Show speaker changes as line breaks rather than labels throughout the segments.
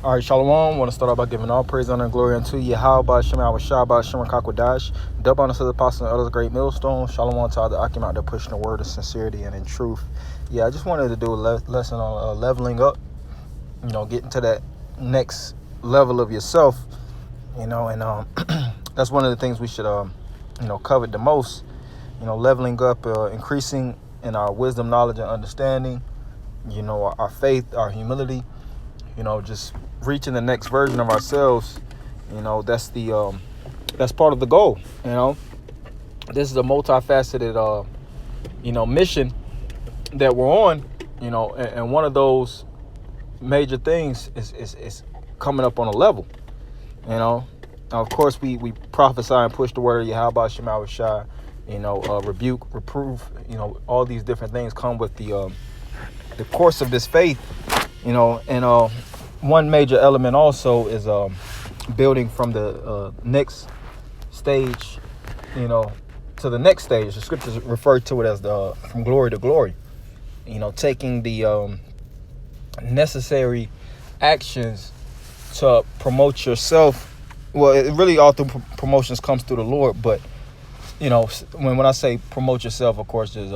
All right, Shalom. I want to start off by giving all praise, honor, and glory unto Yahweh, Shem, Shah, Shem, Kakwadash, double honor to the apostle and others, great millstone. Shalom to all the Akim out there pushing the word of sincerity and in truth. Yeah, I just wanted to do a lesson on leveling up, getting to that next level of yourself, and that's one of the things we should, cover the most, leveling up, increasing in our wisdom, knowledge, and understanding, our faith, our humility, just reaching the next version of ourselves. That's part of the goal. This is a multifaceted mission that we're on, and one of those major things is coming up on a level. Now, of course, we prophesy and push the word of Yahweh Shema Shai, rebuke, reprove, all these different things come with the course of this faith, and one major element also is building from the next stage, to the next stage. The scriptures refer to it as the from glory to glory, taking the necessary actions to promote yourself. Well, it really all through promotions comes through the Lord, but when I say promote yourself, of course, is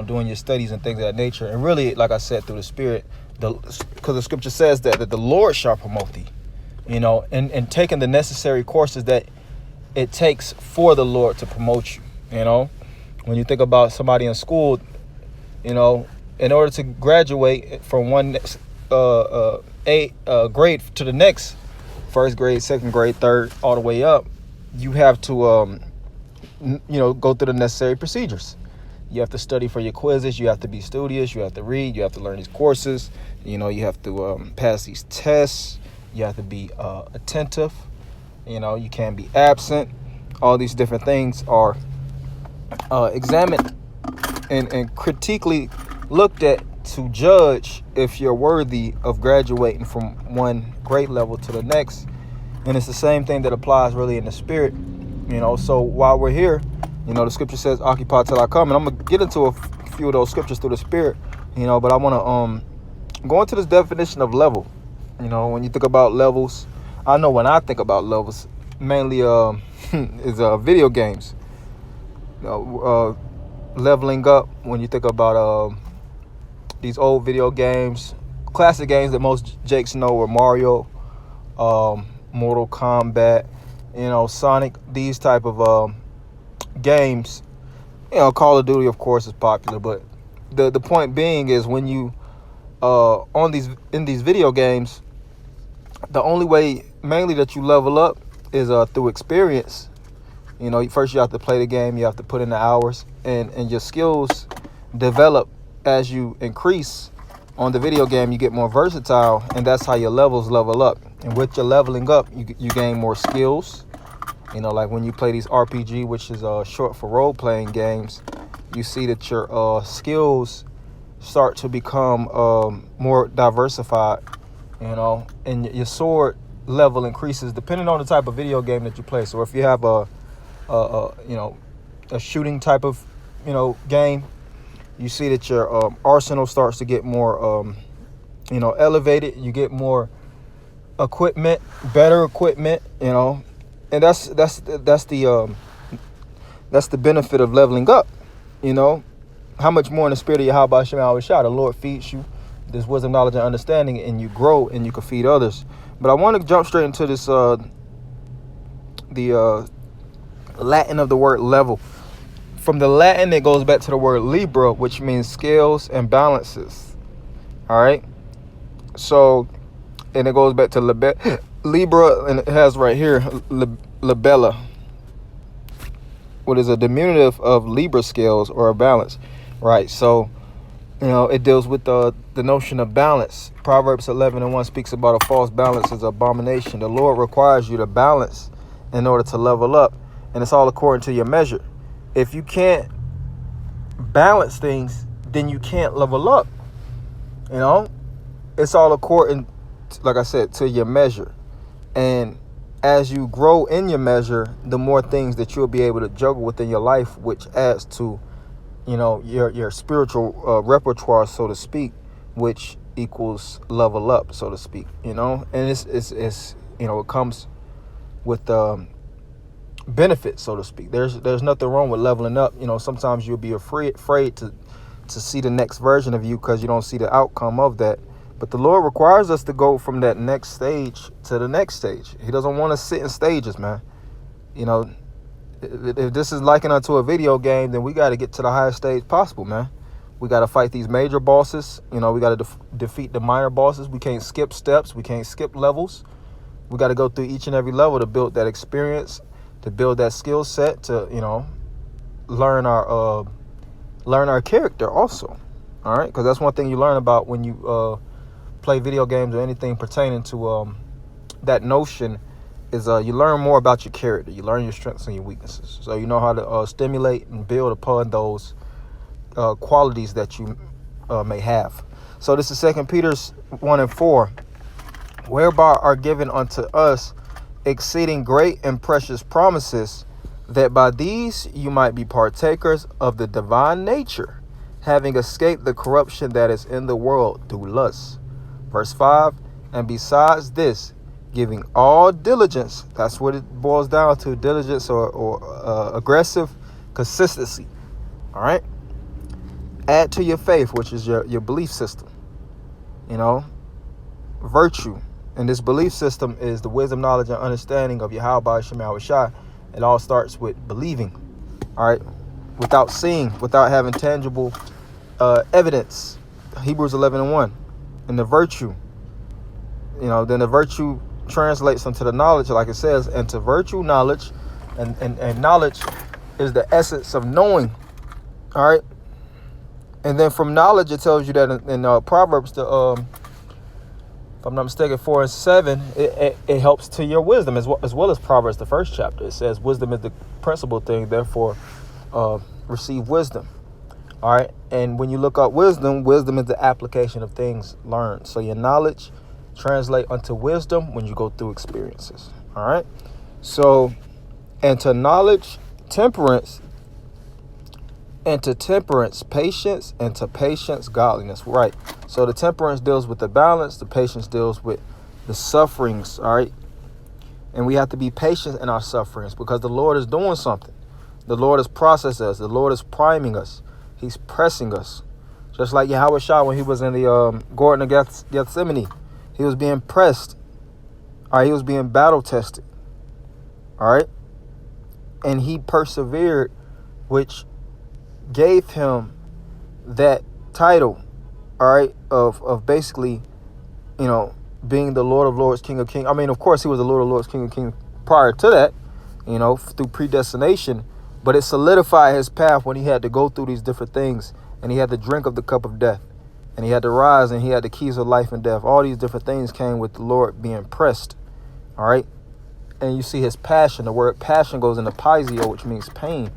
doing your studies and things of that nature, and really, like I said, through the Spirit, because the scripture says that the Lord shall promote thee, and taking the necessary courses that it takes for the Lord to promote you. When you think about somebody in school, in order to graduate from one grade to the next, first grade, second grade, third, all the way up, you have to go through the necessary procedures. You have to study for your quizzes. You have to be studious. You have to read. You have to learn these courses. You have to pass these tests. You have to be attentive. You can't be absent. All these different things are examined and critically looked at to judge if you're worthy of graduating from one grade level to the next. And it's the same thing that applies really in the spirit. So while we're here, the scripture says, occupy till I come. And I'm going to get into a few of those scriptures through the spirit, but I want to go into this definition of level. When you think about levels, I know when I think about levels, mainly is video games. Leveling up, when you think about these old video games, classic games that most Jakes know are Mario, Mortal Kombat, Sonic, these type of games. Call of Duty, of course, is popular, but the point being is when you in these video games, the only way mainly that you level up is through experience. First you have to play the game, you have to put in the hours, and your skills develop as you increase on the video game. You get more versatile, and that's how your levels level up. And with your leveling up, you gain more skills. Like when you play these RPG, which is short for role-playing games, you see that your skills start to become more diversified, and your sword level increases depending on the type of video game that you play. So if you have a shooting type of game, you see that your arsenal starts to get more elevated. You get more equipment, better equipment, and that's the benefit of leveling up. How much more in the spirit of Yahweh Shema Shai, the Lord feeds you this wisdom, knowledge, and understanding, and you grow and you can feed others. But I want to jump straight into this the Latin of the word level. From the Latin, it goes back to the word Libra, which means scales and balances. All right. So, and it goes back to Libra, and it has right here labella, what is a diminutive of Libra scales or a balance, right? So, it deals with the notion of balance. Proverbs 11:1 speaks about a false balance as abomination. The Lord requires you to balance in order to level up, and it's all according to your measure. If you can't balance things, then you can't level up. It's all according, like I said, to your measure. And as you grow in your measure, the more things that you'll be able to juggle within your life, which adds to, your spiritual repertoire, so to speak, which equals level up, so to speak, and it's it comes with benefits, so to speak. There's nothing wrong with leveling up. Sometimes you'll be afraid to see the next version of you because you don't see the outcome of that. But the Lord requires us to go from that next stage to the next stage. He doesn't want to sit in stages, man. If this is likened unto a video game, then we got to get to the highest stage possible, man. We got to fight these major bosses. We got to defeat the minor bosses. We can't skip steps. We can't skip levels. We got to go through each and every level to build that experience, to build that skill set, to learn our character also. All right, because that's one thing you learn about when you play video games or anything pertaining to that notion is you learn more about your character. You learn your strengths and your weaknesses, so you know how to stimulate and build upon those qualities that you may have. So this is 2 Peter 1:4, whereby are given unto us exceeding great and precious promises, that by these you might be partakers of the divine nature, having escaped the corruption that is in the world through lust. Verse 5, and besides this, giving all diligence, that's what it boils down to, diligence or aggressive consistency. All right. Add to your faith, which is your belief system, virtue. And this belief system is the wisdom, knowledge, and understanding of Yahweh Shem Yahushua. It all starts with believing, all right, without seeing, without having tangible evidence. Hebrews 11:1. And the virtue, then the virtue translates into the knowledge, like it says, and to virtue, knowledge, and knowledge is the essence of knowing, all right. And then from knowledge, it tells you that in Proverbs, if I'm not mistaken, 4 and 7, it helps to your wisdom as well as Proverbs, the first chapter. It says wisdom is the principal thing, therefore receive wisdom. All right. And when you look up wisdom is the application of things learned. So your knowledge translate unto wisdom when you go through experiences. All right. So, and to knowledge, temperance, and to temperance, patience, and to patience, godliness. Right. So the temperance deals with the balance. The patience deals with the sufferings. All right. And we have to be patient in our sufferings because the Lord is doing something. The Lord is processing us. The Lord is priming us. He's pressing us. Just like Yahweh Shah when he was in the Garden of Gethsemane. He was being pressed. All right. He was being battle tested. All right. And he persevered, which gave him that title, all right, of basically, being the Lord of Lords, King of Kings. I mean, of course, he was the Lord of Lords, King of Kings prior to that, through predestination. But it solidified his path when he had to go through these different things, and he had to drink of the cup of death, and he had to rise, and he had the keys of life and death. All these different things came with the Lord being pressed, all right. And you see his passion. The word passion goes into paisio, which means pain,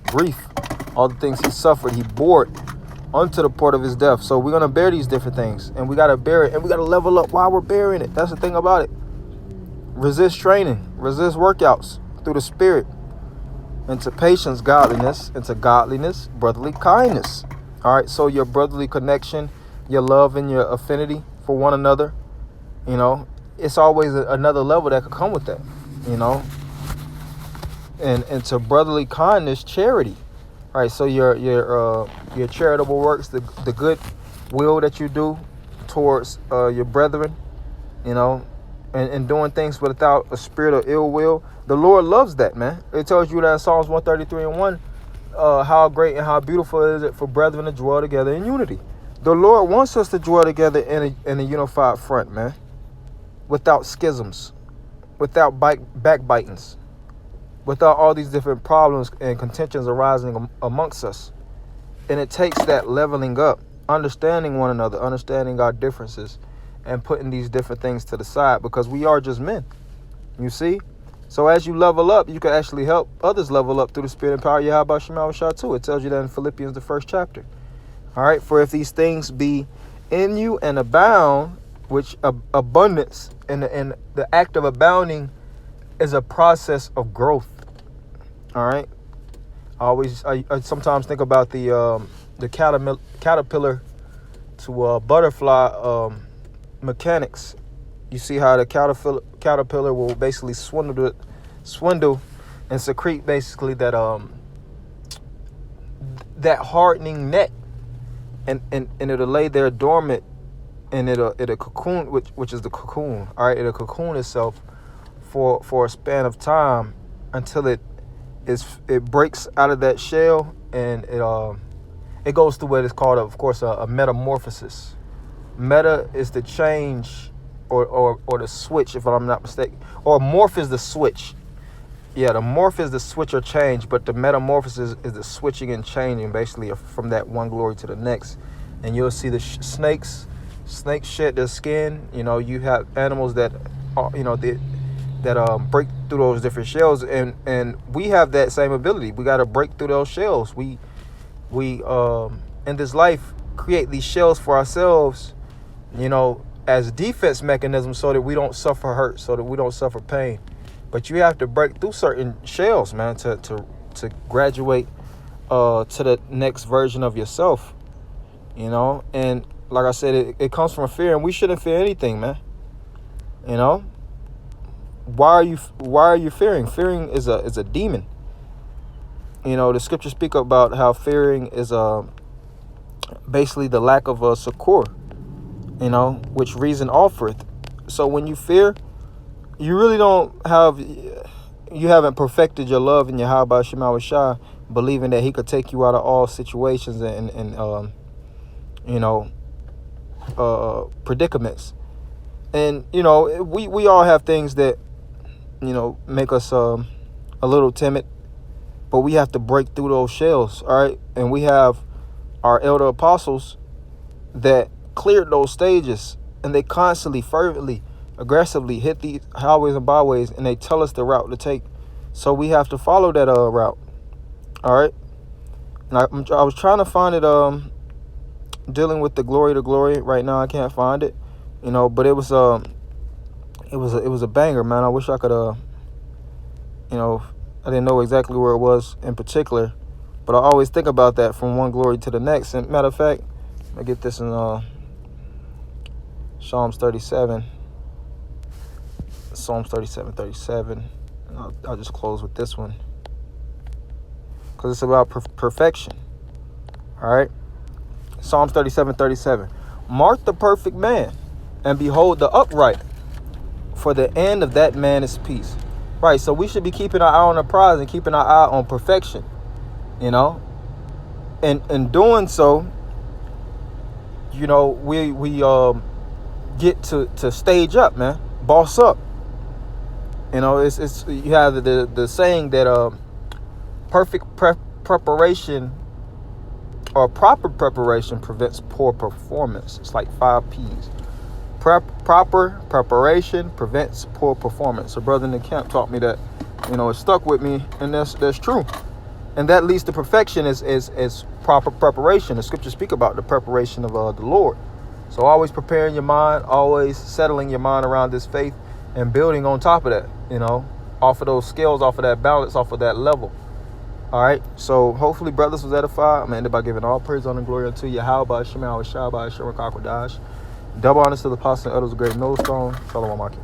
grief. All the things he suffered, he bore it unto the point of his death. So we're going to bear these different things, and we got to bear it, and we got to level up while we're bearing it. That's the thing about it. Resist training, resist workouts through the Spirit. Into patience, godliness. Into godliness, brotherly kindness. All right, so your brotherly connection, your love and your affinity for one another, it's always another level that could come with that, And to brotherly kindness, charity. All right, so your charitable works, the good will that you do towards your brethren, and doing things without a spirit of ill will. The Lord loves that, man. It tells you that in Psalms 133:1, how great and how beautiful is it for brethren to dwell together in unity. The Lord wants us to dwell together in a unified front, man, without schisms, without backbitings, without all these different problems and contentions arising amongst us. And it takes that leveling up, understanding one another, understanding our differences, and putting these different things to the side, because we are just men, you see? So as you level up, you can actually help others level up through the Spirit and power of Yahweh Shem Yahushua too. It tells you that in Philippians, the first chapter. All right, for if these things be in you and abound, which abundance and the act of abounding is a process of growth. All right. I sometimes think about the caterpillar butterfly mechanics. You see how the caterpillar will basically swindle and secrete basically that hardening net, and it'll lay there dormant, and it'll cocoon, which is the cocoon. All right, it'll cocoon itself for a span of time until it breaks out of that shell, and it goes through what is called, of course, a metamorphosis. Meta is the change, or the switch, if I'm not mistaken. Or morph is the switch. Yeah, the morph is the switch or change, but the metamorphosis is the switching and changing, basically, from that one glory to the next. And you'll see the snakes shed their skin. You have animals that break through those different shells, and we have that same ability. We got to break through those shells. We in this life create these shells for ourselves, as defense mechanisms, so that we don't suffer hurt, so that we don't suffer pain. But you have to break through certain shells, man, to graduate to the next version of yourself. And like I said, it comes from fear, and we shouldn't fear anything, man. Why are you fearing? Fearing is a demon. The scriptures speak about how fearing is basically the lack of a succor, which reason offereth. So when you fear, you really you haven't perfected your love in Yahweh Shema Shah, believing that he could take you out of all situations and predicaments. And we all have things that make us a little timid, but we have to break through those shells. All right, and we have our elder apostles that cleared those stages, and they constantly, fervently, aggressively hit these highways and byways, and they tell us the route to take. So we have to follow that route. All right. And I was trying to find it dealing with the glory to glory. Right now I can't find it. But it was a banger, man. I wish I could I didn't know exactly where it was in particular, but I always think about that, from one glory to the next. And matter of fact, I get this in Psalms 37. Psalms 37:37. I'll just close with this one, because it's about perfection. All right. Psalms 37:37. Mark the perfect man, and behold the upright, for the end of that man is peace. Right. So we should be keeping our eye on the prize and keeping our eye on perfection. And in doing so, we get to stage up, man. Boss up. It's you have the saying that perfect preparation, or proper preparation, prevents poor performance. It's like 5 P's. Proper preparation prevents poor performance. A brother in the camp taught me that. It stuck with me, and that's true. And that leads to perfection is proper preparation. The scriptures speak about the preparation of the Lord. So always preparing your mind, always settling your mind around this faith, and building on top of that, off of those skills, off of that balance, off of that level. All right. So hopefully brothers was edified. I'm ended by giving all praise, honor, and glory unto Yahweh, Shema, Shah, Shema, Kakwadash. Double honors to the apostle and others of great millstone. Shalom, Maki.